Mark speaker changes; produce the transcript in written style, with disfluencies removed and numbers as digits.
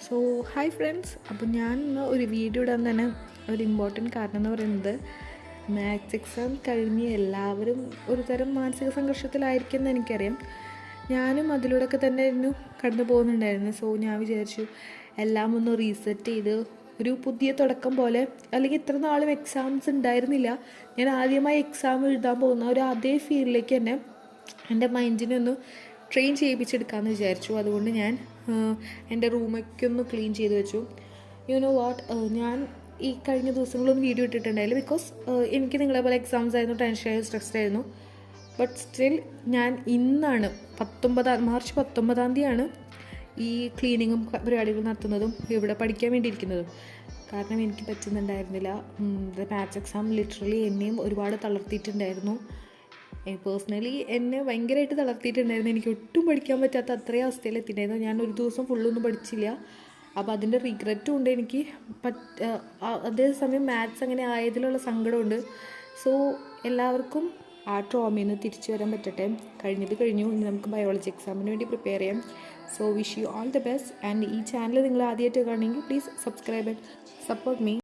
Speaker 1: So hi friends, അപ്പോൾ ഞാൻ ഇന്ന് ഒരു വീഡിയോ ഇടാൻ തന്നെ ഒരു ഇമ്പോർട്ടൻറ്റ് കാരണം എന്ന് പറയുന്നത് മാത്സ് എക്സാം കഴിഞ്ഞ് എല്ലാവരും ഒരു തരം മാനസിക സംഘർഷത്തിലായിരിക്കുമെന്ന് എനിക്കറിയാം. ഞാനും അതിലൂടെയൊക്കെ തന്നെ ആയിരുന്നു കടന്നു പോകുന്നുണ്ടായിരുന്നു. സോ ഞാൻ വിചാരിച്ചു എല്ലാം ഒന്ന് റീസെറ്റ് ചെയ്ത് ഒരു പുതിയ തുടക്കം പോലെ, അല്ലെങ്കിൽ ഇത്ര നാളും എക്സാംസ് ഉണ്ടായിരുന്നില്ല, ഞാൻ ആദ്യമായി എക്സാം എഴുതാൻ പോകുന്ന ഒരു അതേ ഫീൽഡിലേക്ക് തന്നെ എൻ്റെ മൈൻഡിനെ ഒന്ന് ട്രെയിൻ ചെയ്യിപ്പിച്ചെടുക്കാമെന്ന് വിചാരിച്ചു. അതുകൊണ്ട് ഞാൻ എൻ്റെ റൂമൊക്കെ ഒന്ന് ക്ലീൻ ചെയ്ത് വെച്ചു. യു നോ വാട്ട്, ഞാൻ ഈ കഴിഞ്ഞ ദിവസങ്ങളൊന്നും വീഡിയോ ഇട്ടിട്ടുണ്ടായില്ല. ബിക്കോസ് എനിക്ക് നിങ്ങളെ പോലെ എക്സാംസ് ആയിരുന്നു, ടെൻഷനായിരുന്നു, സ്ട്രെസ്ഡ് ആയിരുന്നു. ബട്ട് സ്റ്റിൽ ഞാൻ ഇന്നാണ് മാർച്ച് 19 ഈ ക്ലീനിങ്ങും പരിപാടികളും നടത്തുന്നതും ഇവിടെ പഠിക്കാൻ വേണ്ടിയിരിക്കുന്നതും. കാരണം എനിക്ക് പറ്റുന്നുണ്ടായിരുന്നില്ല. മാത്സ് എക്സാം ലിറ്ററലി എന്നെയും ഒരുപാട് തളർത്തിയിട്ടുണ്ടായിരുന്നു. പേഴ്സണലി എന്നെ ഭയങ്കരമായിട്ട് തളർത്തിയിട്ടുണ്ടായിരുന്നു. എനിക്ക് ഒട്ടും പഠിക്കാൻ പറ്റാത്ത അത്രയും അവസ്ഥയിലെത്തിയിട്ടുണ്ടായിരുന്നു. ഞാൻ ഒരു ദിവസം ഫുള്ളൊന്നും പഠിച്ചില്ല. അപ്പോൾ അതിൻ്റെ റിഗ്രറ്റും ഉണ്ട് എനിക്ക്. അതേസമയം മാത്സ് അങ്ങനെ ആയതിലുള്ള സങ്കടമുണ്ട്. സോ എല്ലാവർക്കും ആ ട്രോമയിൽ നിന്ന് തിരിച്ചു വരാൻ പറ്റട്ടെ. കഴിഞ്ഞത് കഴിഞ്ഞു. ഇനി നമുക്ക് ബയോളജി എക്സാമിന് വേണ്ടി പ്രിപ്പയർ ചെയ്യാം. So wish you all the best. And ഈ ചാനൽ നിങ്ങൾ ആദ്യമായിട്ട് കാണുമെങ്കിൽ please subscribe and support me.